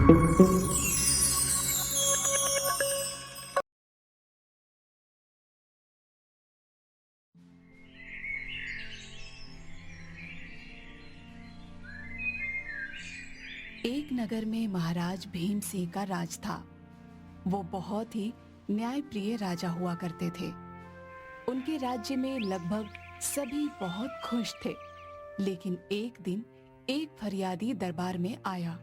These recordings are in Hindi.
एक नगर में महाराज भीम सिंह का राज था। वो बहुत ही न्यायप्रिय राजा हुआ करते थे। उनके राज्य में लगभग सभी बहुत खुश थे। लेकिन एक दिन एक फरियादी दरबार में आया।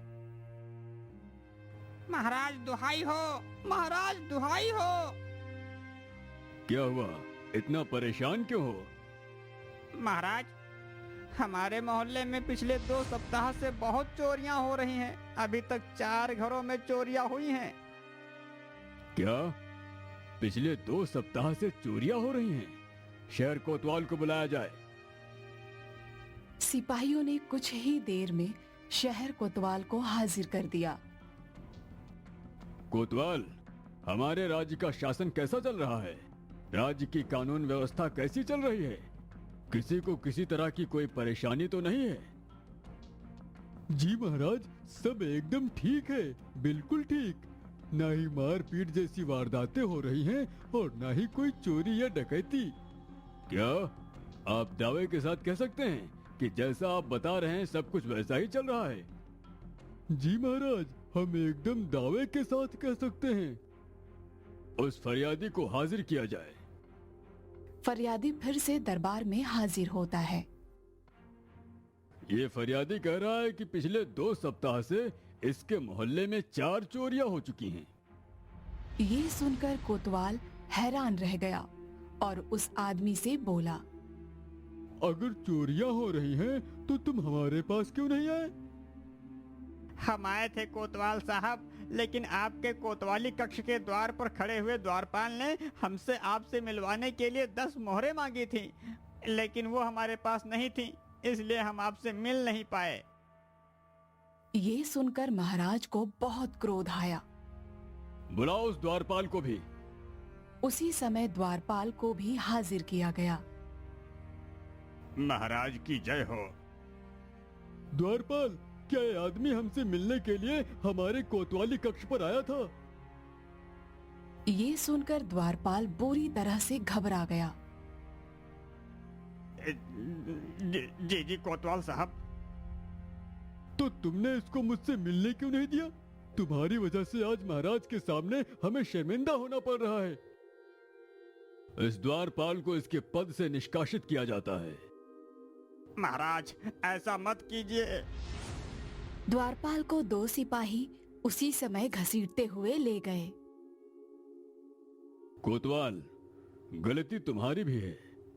महाराज दुहाई हो, महाराज दुहाई हो। क्या हुआ? इतना परेशान क्यों हो? महाराज, हमारे मोहल्ले में पिछले 2 सप्ताह से बहुत चोरियां हो रही हैं। अभी तक 4 घरों में चोरियां हुई हैं। क्या? पिछले 2 सप्ताह से चोरियां हो रही हैं? शहर कोतवाल को बुलाया जाए। सिपाहियों ने कुछ ही देर में शहर कोतवाल को हाजिर कर दिया। कोतवाल, हमारे राज्य का शासन कैसा चल रहा है? राज्य की कानून व्यवस्था कैसी चल रही है? किसी को किसी तरह की कोई परेशानी तो नहीं है? जी महाराज, सब एकदम ठीक है, बिल्कुल ठीक। ना ही मारपीट जैसी वारदातें हो रही हैं और ना ही कोई चोरी या डकैती। क्या आप दावे के साथ कह सकते हैं कि जैसा आप बता रहे हैं सब कुछ वैसा ही चल रहा है? जी महाराज, हम एकदम दावे के साथ कह सकते हैं। उस फरियादी को हाजिर किया जाए। फरियादी फिर से दरबार में हाजिर होता है। ये फरियादी कह रहा है कि पिछले 2 सप्ताह से इसके मोहल्ले में 4 चोरियां हो चुकी हैं। ये सुनकर कोतवाल हैरान रह गया और उस आदमी से बोला, अगर चोरियां हो रही हैं तो तुम हमारे पास क्यों नहीं आए? हम आए थे कोतवाल साहब, लेकिन आपके कोतवाली कक्ष के द्वार पर खड़े हुए द्वारपाल ने हमसे आपसे मिलवाने के लिए 10 मोहरें मांगी थी, लेकिन वो हमारे पास नहीं थी, इसलिए हम आपसे मिल नहीं पाए। ये सुनकर महाराज को बहुत क्रोध आया। बुलाओ उस द्वारपाल को भी। उसी समय द्वारपाल को भी हाजिर किया गया। महाराज की जय हो। द्वारपाल, क्या ये आदमी हमसे मिलने के लिए हमारे कोतवाली कक्ष पर आया था? ये सुनकर द्वारपाल बुरी तरह से घबरा गया। जी जी कोतवाल साहब। तो तुमने इसको मुझसे मिलने क्यों नहीं दिया? तुम्हारी वजह से आज महाराज के सामने हमें शर्मिंदा होना पड़ रहा है। इस द्वारपाल को इसके पद से निष्कासित किया जाता है। महाराज, ऐसा मत कीजिए। द्वारपाल को 2 सिपाही उसी समय घसीटते हुए ले गए। कोतवाल, गलती तुम्हारी भी है।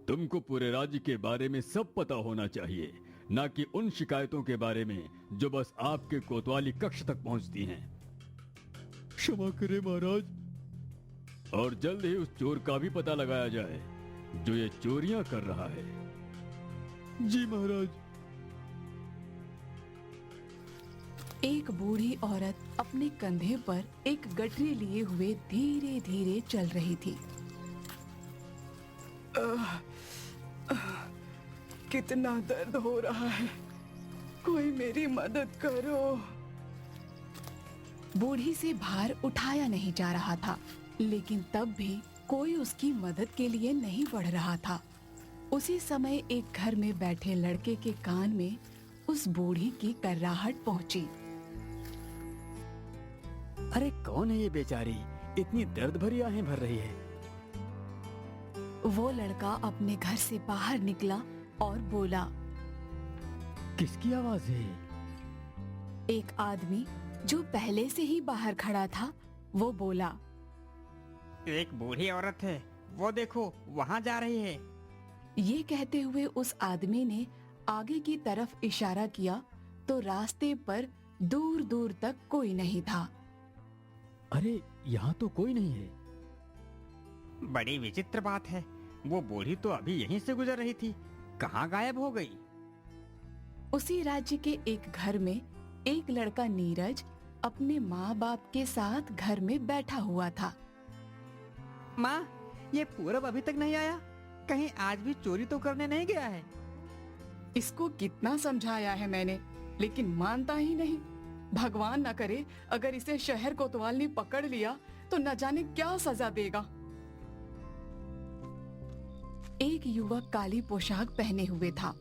तुमको पूरे राज्य के बारे में सब पता होना चाहिए, ना कि उन शिकायतों के बारे में जो बस आपके कोतवाली कक्ष तक पहुंचती हैं। क्षमा करें महाराज। और जल्द ही उस चोर का भी पता लगाया जाए जो ये चोरियां कर रहा है। जी महाराज। एक बूढ़ी औरत अपने कंधे पर एक गठरी लिए हुए धीरे धीरे चल रही थी। कितना दर्द हो रहा है, कोई मेरी मदद करो। बूढ़ी से भार उठाया नहीं जा रहा था, लेकिन तब भी कोई उसकी मदद के लिए नहीं बढ़ रहा था। उसी समय एक घर में बैठे लड़के के कान में उस बूढ़ी की कर्राहट पहुंची। अरे कौन है ये बेचारी, इतनी दर्द भरी आहें भर रही है? वो लड़का अपने घर से बाहर निकला और बोला, किसकी आवाज है? एक आदमी जो पहले से ही बाहर खड़ा था, वो बोला, एक बूढ़ी औरत है, वो देखो वहाँ जा रही है। ये कहते हुए उस आदमी ने आगे की तरफ इशारा किया तो रास्ते पर दूर दूर तक कोई नहीं था। अरे यहाँ तो कोई नहीं है। बड़ी विचित्र बात है, वो बूढ़ी तो अभी यहीं से गुजर रही थी, कहाँ गायब हो गई? उसी राज्य के एक घर में एक लड़का नीरज अपने माँ बाप के साथ घर में बैठा हुआ था। माँ, ये पूरब अभी तक नहीं आया, कहीं आज भी चोरी तो करने नहीं गया है? इसको कितना समझाया है मैंने, लेकिन मानता ही नहीं। भगवान ना करे अगर इसे शहर कोतवाल ने पकड़ लिया तो न जाने क्या सजा देगा। एक युवक काली पोशाक पहने हुए था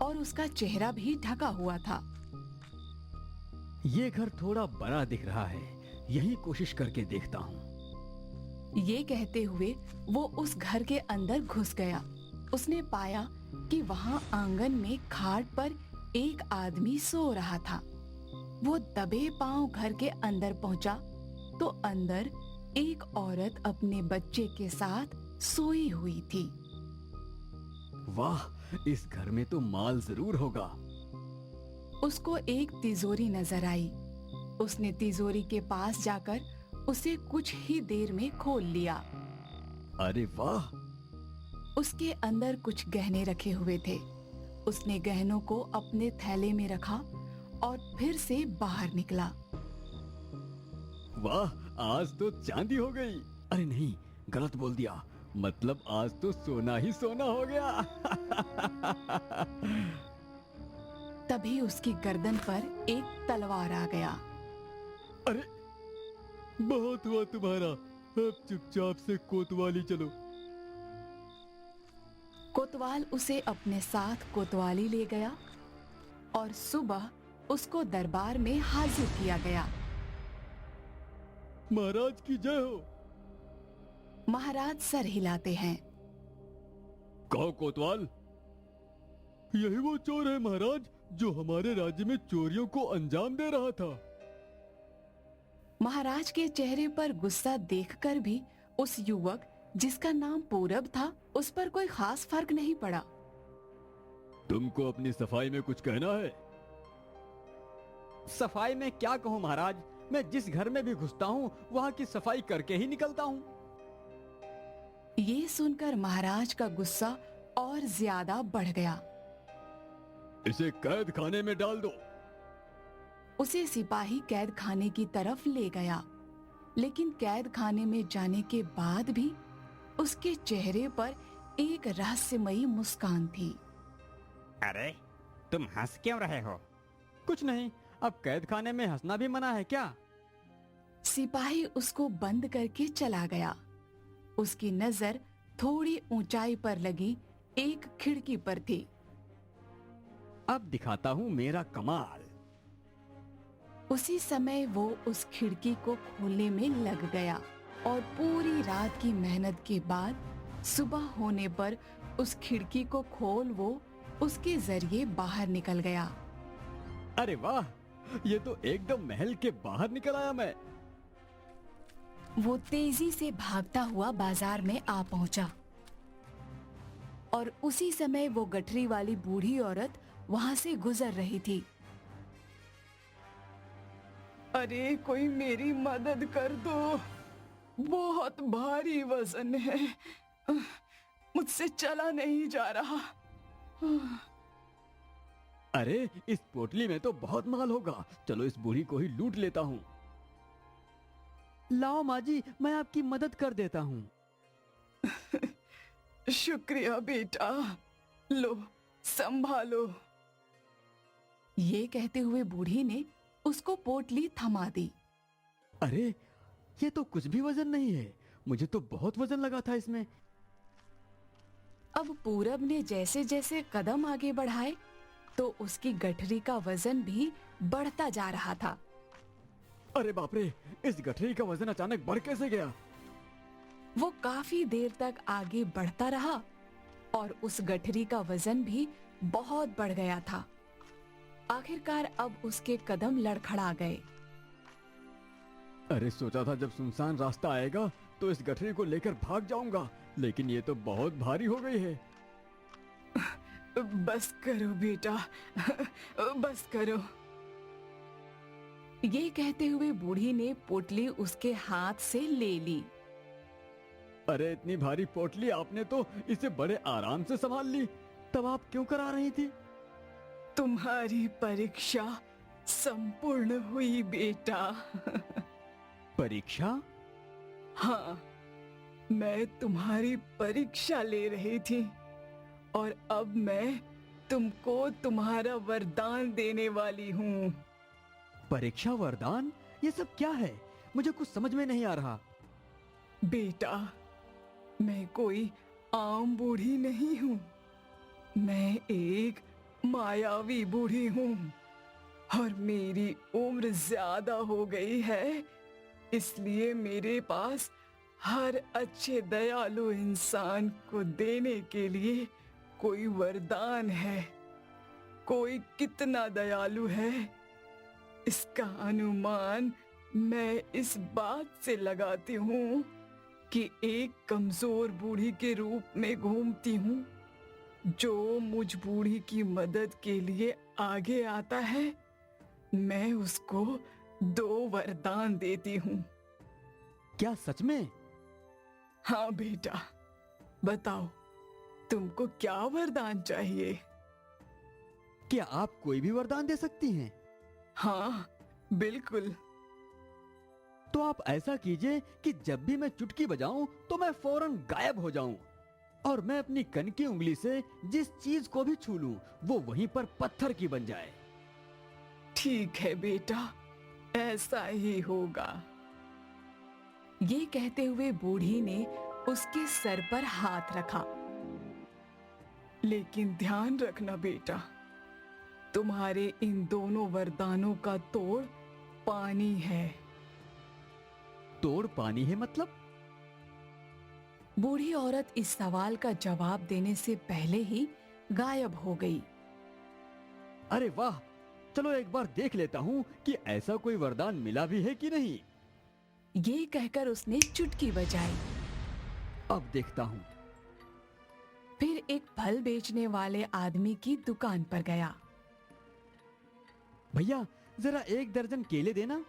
और उसका चेहरा भी ढका हुआ था। ये घर थोड़ा बड़ा दिख रहा है, यही कोशिश करके देखता हूँ। ये कहते हुए वो उस घर के अंदर घुस गया। उसने पाया कि वहां आंगन में खाट पर एक आदमी सो रहा था। वो दबे पांव घर के अंदर पहुंचा तो अंदर एक औरत अपने बच्चे के साथ सोई हुई थी। वाह, इस घर में तो माल जरूर होगा। उसको एक तिजोरी नजर आई। उसने तिजोरी के पास जाकर उसे कुछ ही देर में खोल लिया। अरे वाह, उसके अंदर कुछ गहने रखे हुए थे। उसने गहनों को अपने थैले में रखा और फिर से बाहर निकला। वाह, आज तो चांदी हो गई। अरे नहीं, गलत बोल दिया। मतलब आज तो सोना ही सोना हो गया। तभी उसकी गर्दन पर एक तलवार आ गया। अरे बहुत हुआ तुम्हारा, अब चुपचाप से कोतवाली चलो। कोतवाल उसे अपने साथ कोतवाली ले गया और सुबह उसको दरबार में हाजिर किया गया। महाराज की जय हो। महाराज सर हिलाते हैं। कहो कोतवाल। यही वो चोर है महाराज, जो हमारे राज्य में चोरियों को अंजाम दे रहा था। महाराज के चेहरे पर गुस्सा देखकर भी उस युवक जिसका नाम पूरब था, उस पर कोई खास फर्क नहीं पड़ा। तुमको अपनी सफाई में कुछ कहना है? सफाई में क्या कहूँ महाराज, मैं जिस घर में भी घुसता हूँ वहाँ की सफाई करके ही निकलता हूँ। ये सुनकर महाराज का गुस्सा और ज्यादा बढ़ गया। इसे कैद खाने में डाल दो। उसे सिपाही कैद खाने की तरफ ले गया, लेकिन कैद खाने में जाने के बाद भी उसके चेहरे पर एक रहस्यमयी मुस्कान थी। अरे तुम हंस क्यों रहे हो? कुछ नहीं, अब कैद खाने में हंसना भी मना है क्या? सिपाही उसको बंद करके चला गया। उसकी नजर थोड़ी ऊंचाई पर लगी एक खिड़की पर थी। अब दिखाता हूँ मेरा कमाल। उसी समय वो उस खिड़की को खोलने में लग गया और पूरी रात की मेहनत के बाद सुबह होने पर उस खिड़की को खोल वो उसके जरिए बाहर निकल गया। अरे वाह, ये तो एकदम महल के बाहर निकल आया मैं। वो तेजी से भागता हुआ बाजार में आ पहुंचा और उसी समय वो गठरी वाली बूढ़ी औरत वहां से गुजर रही थी। अरे कोई मेरी मदद कर दो, बहुत भारी वजन है, मुझसे चला नहीं जा रहा। अरे इस पोटली में तो बहुत माल होगा, चलो इस बूढ़ी को ही लूट लेता हूँ। लाओ माँ जी, मैं आपकी मदद कर देता हूँ। शुक्रिया बेटा, लो संभालो। ये कहते हुए बूढ़ी ने उसको पोटली थमा दी। अरे ये तो कुछ भी वजन नहीं है, मुझे तो बहुत वजन लगा था इसमें। अब पूरब ने जैसे जैसे कदम आगे बढ़ाए तो उसकी गठरी का वजन भी बढ़ता जा रहा था। अरे बाप रे, इस गठरी का वजन अचानक बढ़ कैसे गया? वो काफी देर तक आगे बढ़ता रहा और उस गठरी का वजन भी बहुत बढ़ गया था। आखिरकार अब उसके कदम लड़खड़ा गए। अरे सोचा था जब सुनसान रास्ता आएगा तो इस गठरी को लेकर भाग जाऊंगा, लेकिन ये तो बहुत भारी हो गई है। बस करो बेटा, बस करो। ये कहते हुए बूढ़ी ने पोटली उसके हाथ से ले ली। अरे इतनी भारी पोटली आपने तो इसे बड़े आराम से संभाल ली, तब आप क्यों करा रही थी? तुम्हारी परीक्षा संपूर्ण हुई बेटा। परीक्षा? हाँ, मैं तुम्हारी परीक्षा ले रही थी और अब मैं तुमको तुम्हारा वरदान देने वाली हूँ। परीक्षा वरदान, ये सब क्या है? मुझे कुछ समझ में नहीं आ रहा। बेटा, मैं कोई आम बूढ़ी नहीं हूँ। मैं एक मायावी बूढ़ी हूँ और मेरी उम्र ज्यादा हो गई है, इसलिए मेरे पास हर अच्छे दयालु इंसान को देने के लिए कोई वरदान है। कोई कितना दयालु है, इसका अनुमान मैं इस बात से लगाती हूँ कि एक कमजोर बूढ़ी के रूप में घूमती हूँ। जो मुझ बूढ़ी की मदद के लिए आगे आता है, मैं उसको 2 वरदान देती हूँ। क्या सच में? हाँ बेटा, बताओ तुमको क्या वरदान चाहिए? क्या आप कोई भी वरदान दे सकती हैं? हाँ बिल्कुल। तो आप ऐसा कीजिए कि जब भी मैं चुटकी बजाऊं तो मैं फौरन गायब हो जाऊं और मैं अपनी कन की उंगली से जिस चीज को भी छू लूं वो वहीं पर पत्थर की बन जाए। ठीक है बेटा, ऐसा ही होगा। ये कहते हुए बूढ़ी ने उसके सर पर हाथ रखा। लेकिन ध्यान रखना बेटा, तुम्हारे इन दोनों वरदानों का तोड़ पानी है। तोड़ पानी है मतलब? बूढ़ी औरत इस सवाल का जवाब देने से पहले ही गायब हो गई। अरे वाह, चलो एक बार देख लेता हूं कि ऐसा कोई वरदान मिला भी है कि नहीं। ये कहकर उसने चुटकी बजाई। अब देखता हूं। फिर एक फल बेचने वाले आदमी की दुकान पर गया। भैया, जरा 1 दर्जन केले देना।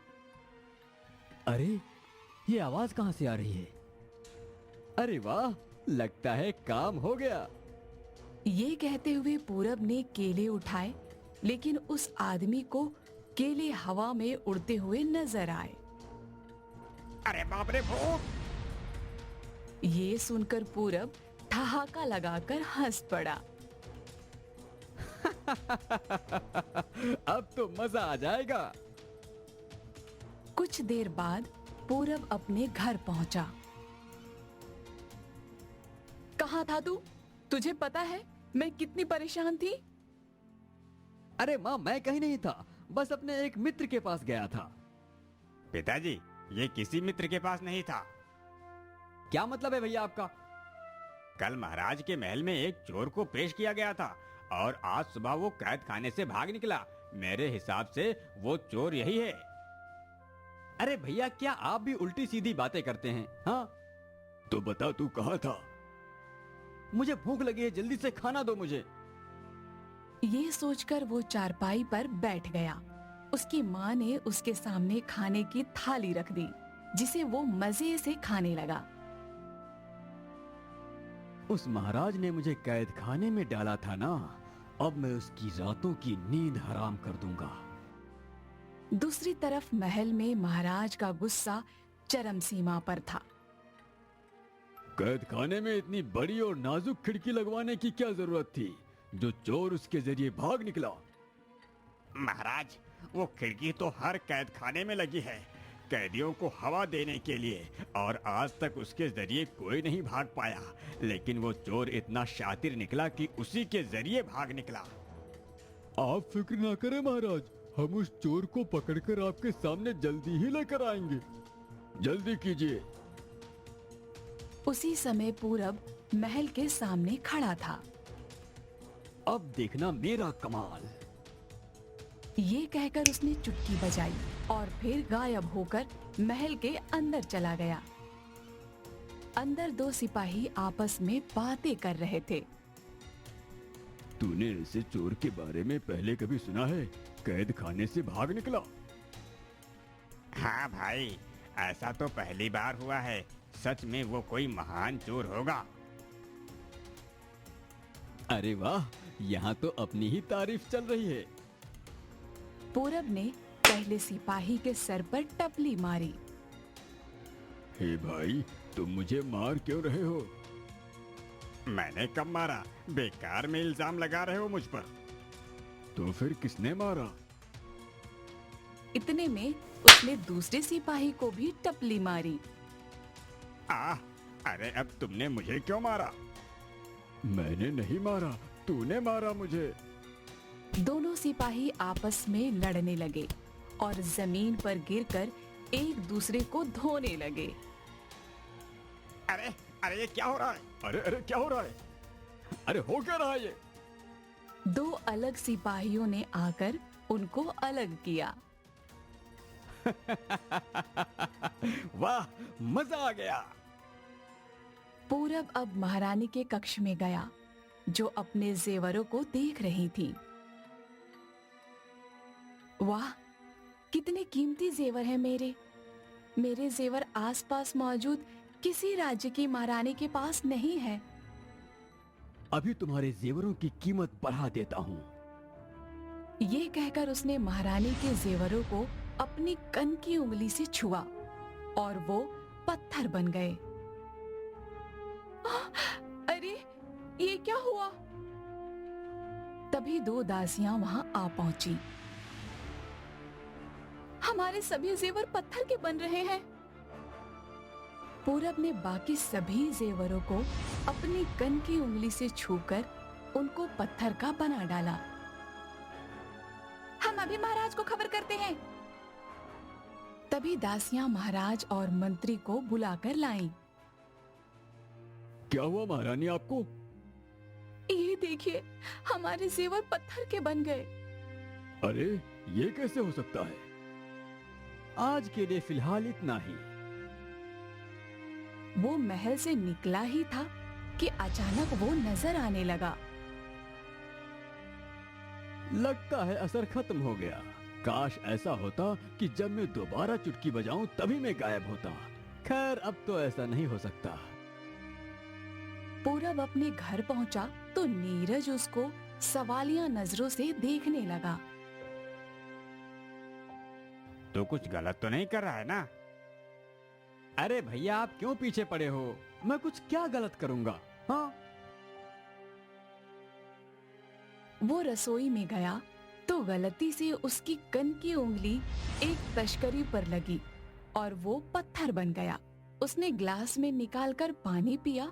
अरे, ये आवाज कहां से आ रही है? अरे वाह, लगता है काम हो गया। ये कहते हुए पूरब ने केले उठाए, लेकिन उस आदमी को केले हवा में उड़ते हुए नजर आए। अरे बाप रे भूत! ये सुनकर पूरब ठहाका लगाकर हंस पड़ा। अब तो मजा आ जाएगा। कुछ देर बाद पूरब अपने घर पहुंचा। कहाँ था तू? तुझे पता है मैं कितनी परेशान थी? अरे माँ, मैं कहीं नहीं था, बस अपने एक मित्र के पास गया था। पिताजी, ये किसी मित्र के पास नहीं था। क्या मतलब है भैया आपका? कल महाराज के महल में एक चोर को पेश किया गया था और आज सुबह वो कैद खाने से भाग निकला। मेरे हिसाब से वो चोर यही है। अरे भैया, क्या आप भी उल्टी सीधी बातें करते हैं? हाँ, तो बता, तू कहाँ था? मुझे भूख लगी है, जल्दी से खाना दो मुझे। ये सोचकर वो चारपाई पर बैठ गया। उसकी माँ ने उसके सामने खाने की थाली रख दी, जिसे वो मजे से खाने लगा। उस महाराज ने मुझे कैद खाने में डाला था ना, अब मैं उसकी रातों की नींद हराम कर दूंगा। दूसरी तरफ महल में महाराज का गुस्सा चरम सीमा पर था। कैद खाने में इतनी बड़ी और नाजुक खिड़की लगवाने की क्या जरूरत थी, जो चोर उसके जरिए भाग निकला? महाराज, वो खिड़की तो हर कैद खाने में लगी है, कैदियों को हवा देने के लिए, और आज तक उसके जरिए कोई नहीं भाग पाया। लेकिन वो चोर इतना शातिर निकला कि उसी के जरिए भाग निकला। आप फिक्र ना करें महाराज, हम उस चोर को पकड़कर आपके सामने जल्दी ही लेकर आएंगे। जल्दी कीजिए। उसी समय पूरब महल के सामने खड़ा था। अब देखना मेरा कमाल। ये कहकर उसने चुटकी बजाई और फिर गायब होकर महल के अंदर चला गया। अंदर 2 सिपाही आपस में बातें कर रहे थे। तूने ऐसे चोर के बारे में पहले कभी सुना है? कैद खाने से भाग निकला? हाँ भाई, ऐसा तो पहली बार हुआ है। सच में वो कोई महान चोर होगा। अरे वाह, यहाँ तो अपनी ही तारीफ चल रही है। पूरब ने पहले सिपाही के सर पर टपली मारी। हे भाई, तुम मुझे मार क्यों रहे हो? मैंने कब मारा? बेकार में इल्जाम लगा रहे हो मुझ पर। तो फिर किसने मारा? इतने में उसने दूसरे सिपाही को भी टपली मारी। अरे अब तुमने मुझे क्यों मारा? मैंने नहीं मारा, तूने मारा मुझे। दोनों सिपाही आपस में लड़ने लगे और जमीन पर गिरकर एक दूसरे को धोने लगे। अरे अरे ये क्या हो रहा है? अरे अरे क्या हो रहा है? अरे हो क्या रहा है ये? दो अलग सिपाहियों ने आकर उनको अलग किया। वाह, मजा आ गया। पूरब अब महारानी के कक्ष में गया, जो अपने जेवरों को देख रही थी। वाह, कितने कीमती जेवर हैं मेरे। मेरे जेवर आसपास मौजूद किसी राज्य की महारानी के पास नहीं है। अभी तुम्हारे जेवरों की कीमत बढ़ा देता हूँ। ये कहकर उसने महारानी के जेवरों को अपनी कन की उंगली से छुआ और वो पत्थर बन गए। अरे ये क्या हुआ? तभी दो दासियां वहां आ पहुंची। हमारे सभी जेवर पत्थर के बन रहे हैं। पूरब ने बाकी सभी जेवरों को अपनी कन की उंगली से छूकर उनको पत्थर का बना डाला। हम अभी महाराज को खबर करते हैं। तभी दासियां महाराज और मंत्री को बुलाकर लाईं। क्या हुआ महारानी आपको? ये देखिए, हमारे जेवर पत्थर के बन गए। अरे ये कैसे हो सकता है? आज के लिए फिलहाल इतना ही। वो महल से निकला ही था कि अचानक वो नजर आने लगा। लगता है असर खत्म हो गया। काश ऐसा होता कि जब मैं दोबारा चुटकी बजाऊं तभी मैं गायब होता। खैर अब तो ऐसा नहीं हो सकता। पूरब अपने घर पहुंचा तो नीरज उसको सवालिया नजरों से देखने लगा। तो कुछ गलत तो नहीं कर रहा है ना? अरे भैया, आप क्यों पीछे पड़े हो? मैं कुछ क्या गलत करूंगा? हाँ। वो रसोई में गया तो गलती से उसकी कन की उंगली एक तश्करी पर लगी और वो पत्थर बन गया। उसने ग्लास में निकालकर पानी पिया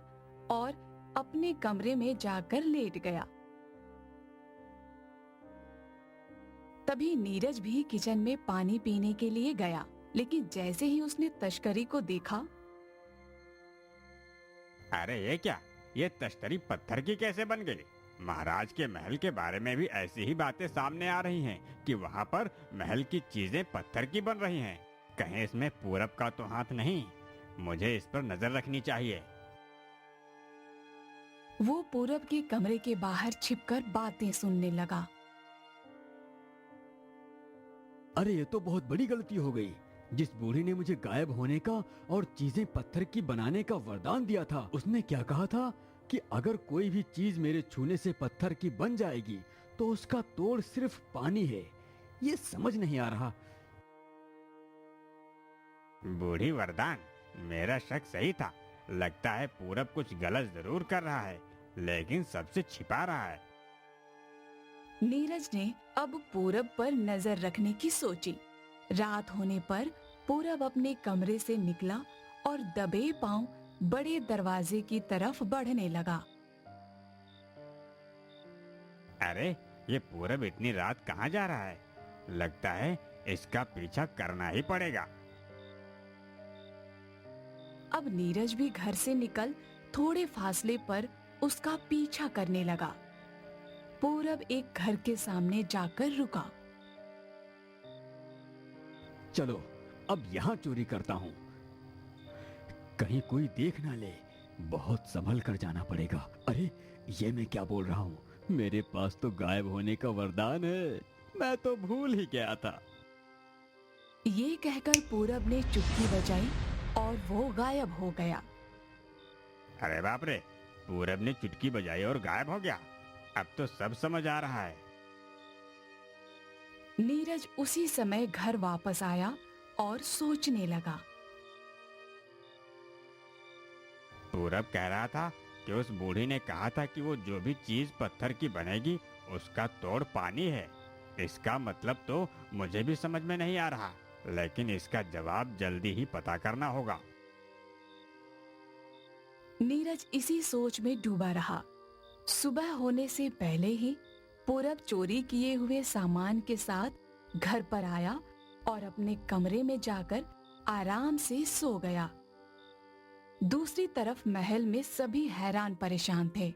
और अपने कमरे में जाकर लेट गया। तभी नीरज भी किचन में पानी पीने के लिए गया, लेकिन जैसे ही उसने तश्करी को देखा। अरे ये क्या? ये तश्तरी पत्थर की कैसे बन गई? महाराज के महल के बारे में भी ऐसी ही बातें सामने आ रही हैं कि वहाँ पर महल की चीजें पत्थर की बन रही हैं। कहीं इसमें पूरब का तो हाथ नहीं? मुझे इस पर नजर रखनी चाहिए। वो पूरब के कमरे के बाहर छिपकर बातें सुनने लगा। अरे ये तो बहुत बड़ी गलती हो गई। जिस बूढ़ी ने मुझे गायब होने का और चीजें पत्थर की बनाने का वरदान दिया था, उसने क्या कहा था कि अगर कोई भी चीज मेरे छूने से पत्थर की बन जाएगी तो उसका तोड़ सिर्फ पानी है। ये समझ नहीं आ रहा। बूढ़ी वरदान? मेरा शक सही था। लगता है पूरब कुछ गलत जरूर कर रहा है, लेकिन सबसे छिपा रहा है। नीरज ने अब पूरब पर नजर रखने की सोची। रात होने पर पूरब अपने कमरे से निकला और दबे पांव बड़े दरवाजे की तरफ बढ़ने लगा। अरे ये पूरब इतनी रात कहाँ जा रहा है? लगता है इसका पीछा करना ही पड़ेगा। अब नीरज भी घर से निकल थोड़े फासले पर उसका पीछा करने लगा। पूरब एक घर के सामने जाकर रुका। चलो अब यहाँ चोरी करता हूँ, कहीं कोई देख ना ले। बहुत संभल कर जाना पड़ेगा। अरे ये मैं क्या बोल रहा हूँ? मेरे पास तो गायब होने का वरदान है। मैं तो भूल ही गया था। ये कहकर पूरब ने चुटकी बजाई और वो गायब हो गया। अरे बाप रे! पूरब ने चुटकी बजाई और गायब हो गया। अब तो सब समझ आ रहा है। नीरज उसी समय घर वापस आया और सोचने लगा। पूरब कह रहा था कि उस बूढ़ी ने कहा था कि वो जो भी चीज पत्थर की बनेगी उसका तोड़ पानी है। इसका मतलब तो मुझे भी समझ में नहीं आ रहा, लेकिन इसका जवाब जल्दी ही पता करना होगा। नीरज इसी सोच में डूबा रहा। सुबह होने से पहले ही पूरब चोरी किए हुए सामान के साथ घर पर आया और अपने कमरे में जाकर आराम से सो गया। दूसरी तरफ महल में सभी हैरान परेशान थे।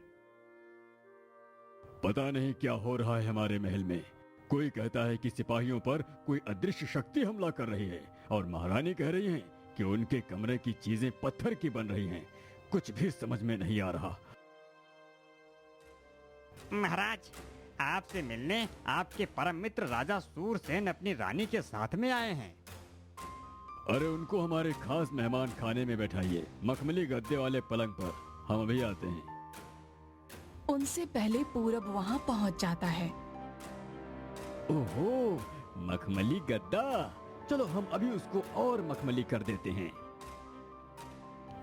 पता नहीं क्या हो रहा है हमारे महल में। कोई कहता है कि सिपाहियों पर कोई अदृश्य शक्ति हमला कर रही है और महारानी कह रही हैं कि उनके कमरे की चीजें पत्थर की बन रही हैं। कुछ भी समझ में नहीं आ रहा। महाराज, आपसे मिलने आपके परम मित्र राजा सूरसेन अपनी रानी के साथ में आए हैं। अरे उनको हमारे खास मेहमान खाने में बैठाइए, मखमली गद्दे वाले पलंग पर। हम अभी आते हैं। उनसे पहले पूरब वहां पहुंच जाता है। ओहो, मखमली गद्दा। चलो हम अभी उसको और मखमली कर देते हैं।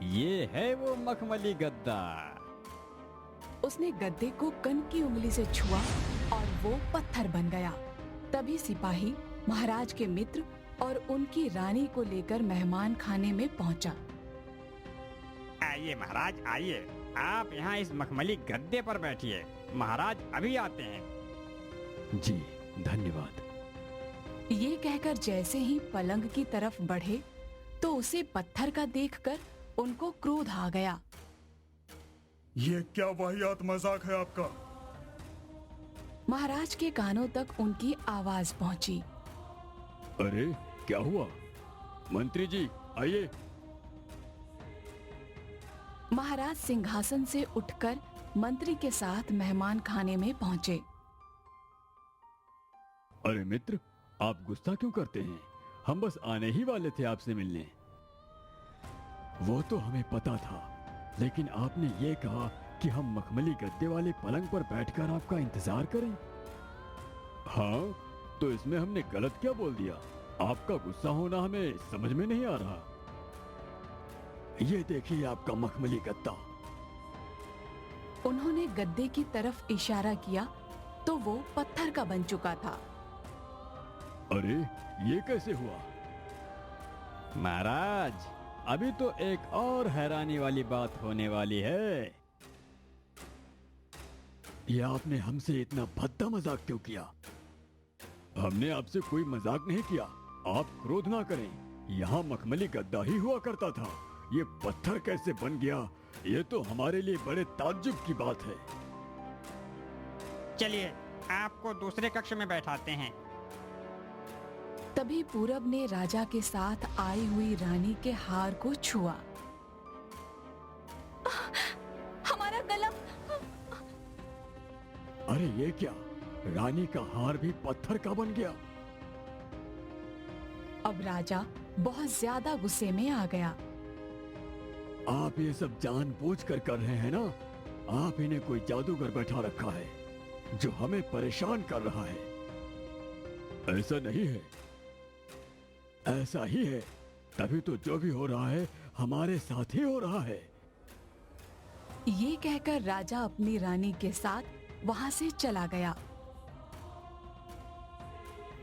ये है वो मखमली गद्दा। उसने गद्दे को कन की उंगली से छुआ और वो पत्थर बन गया। तभी सिपाही महाराज के मित्र और उनकी रानी को लेकर मेहमान खाने में पहुंचा। आइए महाराज, आइए, आप यहाँ इस मखमली गद्दे पर बैठिए। महाराज अभी आते हैं। जी धन्यवाद। ये कहकर जैसे ही पलंग की तरफ बढ़े तो उसे पत्थर का देखकर उनको क्रोध आ गया। ये क्या वाहियात मजाक है आपका? महाराज के कानों तक उनकी आवाज पहुंची। अरे क्या हुआ? मंत्री जी आइए। महाराज सिंहासन से उठकर मंत्री के साथ मेहमान खाने में पहुंचे। अरे मित्र, आप गुस्सा क्यों करते हैं? हम बस आने ही वाले थे आपसे मिलने। वो तो हमें पता था, लेकिन आपने ये कहा कि हम मखमली गद्दे वाले पलंग पर बैठकर आपका इंतजार करें। हाँ, तो इसमें हमने गलत क्या बोल दिया? आपका गुस्सा होना हमें समझ में नहीं आ रहा। ये देखिए आपका मखमली गद्दा। उन्होंने गद्दे की तरफ इशारा किया तो वो पत्थर का बन चुका था। अरे ये कैसे हुआ? महाराज, अभी तो एक और हैरानी वाली बात होने वाली है। ये आपने हमसे इतना भद्दा मजाक क्यों किया? हमने आपसे कोई मजाक नहीं किया। आप क्रोध ना करें। यहाँ मखमली गद्दा ही हुआ करता था। ये पत्थर कैसे बन गया, ये तो हमारे लिए बड़े ताज्जुब की बात है। चलिए आपको दूसरे कक्ष में बैठाते हैं। तभी पूरब ने राजा के साथ आई हुई रानी के हार को छुआ। हमारा गला। अरे ये क्या? रानी का हार भी पत्थर का बन गया। अब राजा बहुत ज्यादा गुस्से में आ गया। आप ये सब जानबूझकर कर रहे हैं ना? आप इन्हें कोई जादूगर बैठा रखा है जो हमें परेशान कर रहा है। ऐसा नहीं है। ऐसा ही है। तभी तो जो भी हो रहा है हमारे साथ ही हो रहा है। ये कहकर राजा अपनी रानी के साथ वहां से चला गया।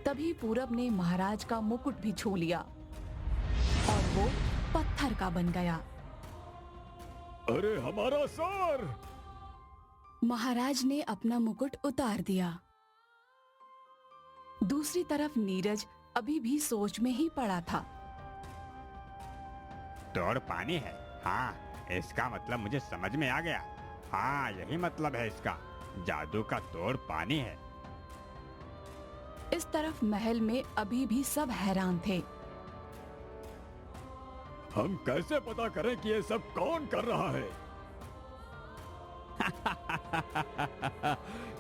तभी पूरब ने महाराज का मुकुट भी छू लिया और वो पत्थर का बन गया। अरे हमारा सर! महाराज ने अपना मुकुट उतार दिया। दूसरी तरफ नीरज अभी भी सोच में ही पड़ा था। तोड़ पानी है। हाँ, इसका मतलब मुझे समझ में आ गया। हाँ, यही मतलब है इसका। जादू का तोड़ पानी है। इस तरफ महल में अभी भी सब हैरान थे। हम कैसे पता करें कि ये सब कौन कर रहा है?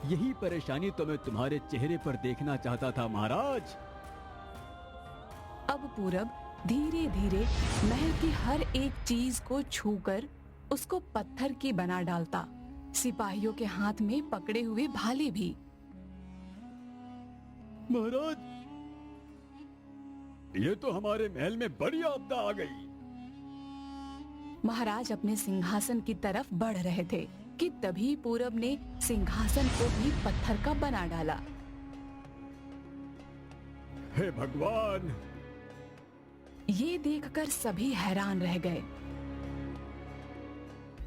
यही परेशानी तो मैं तुम्हारे चेहरे पर देखना चाहता था महाराज। अब पूरब धीरे धीरे महल की हर एक चीज को छूकर उसको पत्थर की बना डालता, सिपाहियों के हाथ में पकड़े हुए भाले भी। महाराज, ये तो हमारे महल में बड़ी आपदा आ गई। महाराज अपने सिंहासन की तरफ बढ़ रहे थे कि तभी पूरब ने सिंहासन को भी पत्थर का बना डाला। हे भगवान! ये देखकर सभी हैरान रह गए।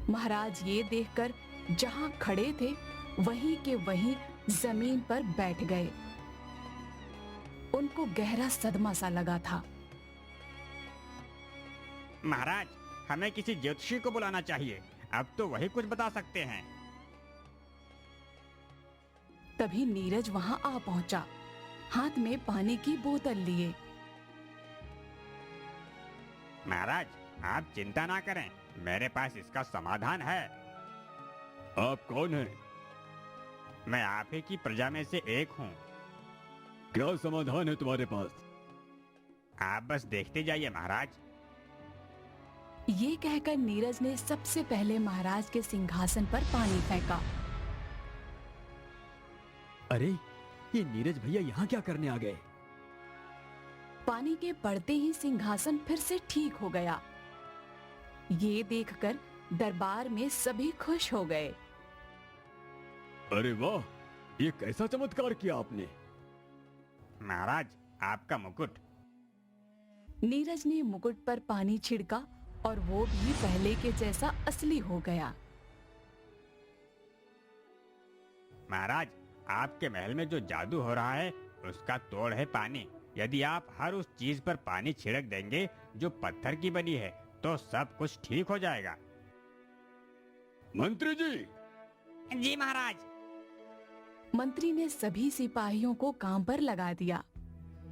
महाराज ये देखकर जहां खड़े थे वहीं के वहीं जमीन पर बैठ गए। उनको गहरा सदमा सा लगा था। महाराज, हमें किसी ज्योतिषी को बुलाना चाहिए। अब तो वही कुछ बता सकते हैं। तभी नीरज वहां आ पहुंचा, हाथ में पानी की बोतल लिए। महाराज, आप चिंता ना करें, मेरे पास इसका समाधान है। आप कौन हैं? मैं आप ही की प्रजा में से एक हूँ। क्या समाधान है तुम्हारे पास? आप बस देखते जाइए महाराज। ये कहकर नीरज ने सबसे पहले महाराज के सिंहासन पर पानी फेंका। अरे, ये नीरज भैया यहाँ क्या करने आ गए? पानी के पड़ते ही सिंहासन फिर से ठीक हो गया। ये देखकर दरबार में सभी खुश हो गए। अरे वाह, ये कैसा चमत्कार किया आपने? महाराज, आपका मुकुट। नीरज ने मुकुट पर पानी छिड़का और वो भी पहले के जैसा असली हो गया। महाराज, आपके महल में जो जादू हो रहा है उसका तोड़ है पानी। यदि आप हर उस चीज पर पानी छिड़क देंगे जो पत्थर की बनी है तो सब कुछ ठीक हो जाएगा। मंत्री जी! जी महाराज। मंत्री ने सभी सिपाहियों को काम पर लगा दिया।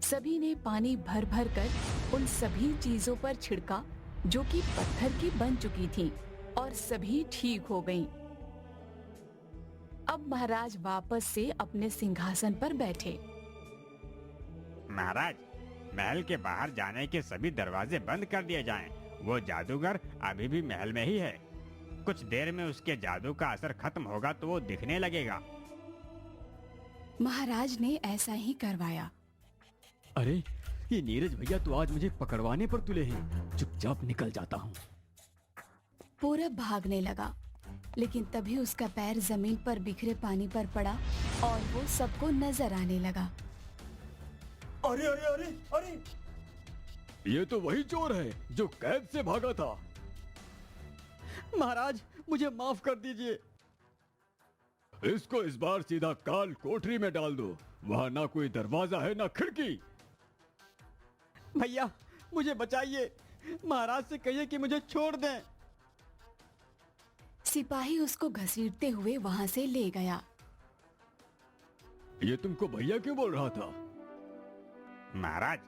सभी ने पानी भर भर कर उन सभी चीजों पर छिड़का जो कि पत्थर की बन चुकी थीं, और सभी ठीक हो गईं। अब महाराज वापस से अपने सिंहासन पर बैठे। महाराज, महल के बाहर जाने के सभी दरवाजे बंद कर दिए जाएं। वो जादूगर अभी भी महल में ही है। कुछ देर में उसके जादू का असर खत्म होगा तो वो दिखने लगेगा। महाराज ने ऐसा ही करवाया। अरे, ये नीरज भैया तो आज मुझे पकड़वाने पर तुले हैं। चुपचाप निकल जाता हूँ। पूरब भागने लगा, लेकिन तभी उसका पैर जमीन पर बिखरे पानी पर पड़ा और वो सबको नजर आने लगा। अरे अरे अरे अरे! ये तो वही चोर है जो कैद से भागा था। महाराज, मुझे माफ कर दीजिए। इसको इस बार सीधा काल कोठरी में डाल दो। वहां ना कोई दरवाजा है ना खिड़की। भैया, मुझे बचाइए। महाराज से कहिए कि मुझे छोड़ दें। सिपाही उसको घसीटते हुए वहां से ले गया। ये तुमको भैया क्यों बोल रहा था? महाराज,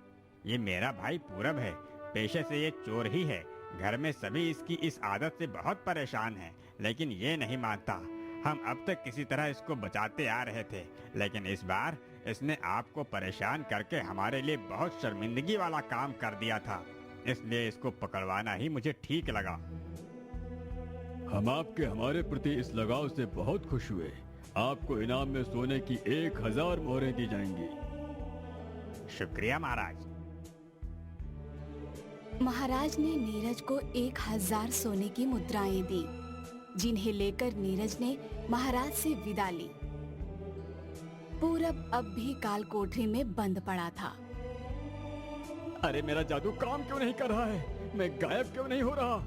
ये मेरा भाई पूरब है। पेशे से ये चोर ही है। घर में सभी इसकी इस आदत से बहुत परेशान हैं, लेकिन ये नहीं मानता। हम अब तक किसी तरह इसको बचाते आ रहे थे, लेकिन इस बार इसने आपको परेशान करके हमारे लिए बहुत शर्मिंदगी वाला काम कर दिया था। इसलिए इसको पकड़वाना ही मुझे ठीक लगा। हम आपके हमारे प्रति इस लगाव से बहुत खुश हुए। आपको इनाम में सोने की 1000 मोहरें दी जाएंगी। शुक्रिया महाराज। महाराज ने नीरज को 1000 सोने की मुद्राएं दी, जिन्हें लेकर नीरज ने महाराज से विदा ली। पूरब अब भी काल कोठरी में बंद पड़ा था। अरे, मेरा जादू काम क्यों नहीं कर रहा है? मैं गायब क्यों नहीं हो रहा?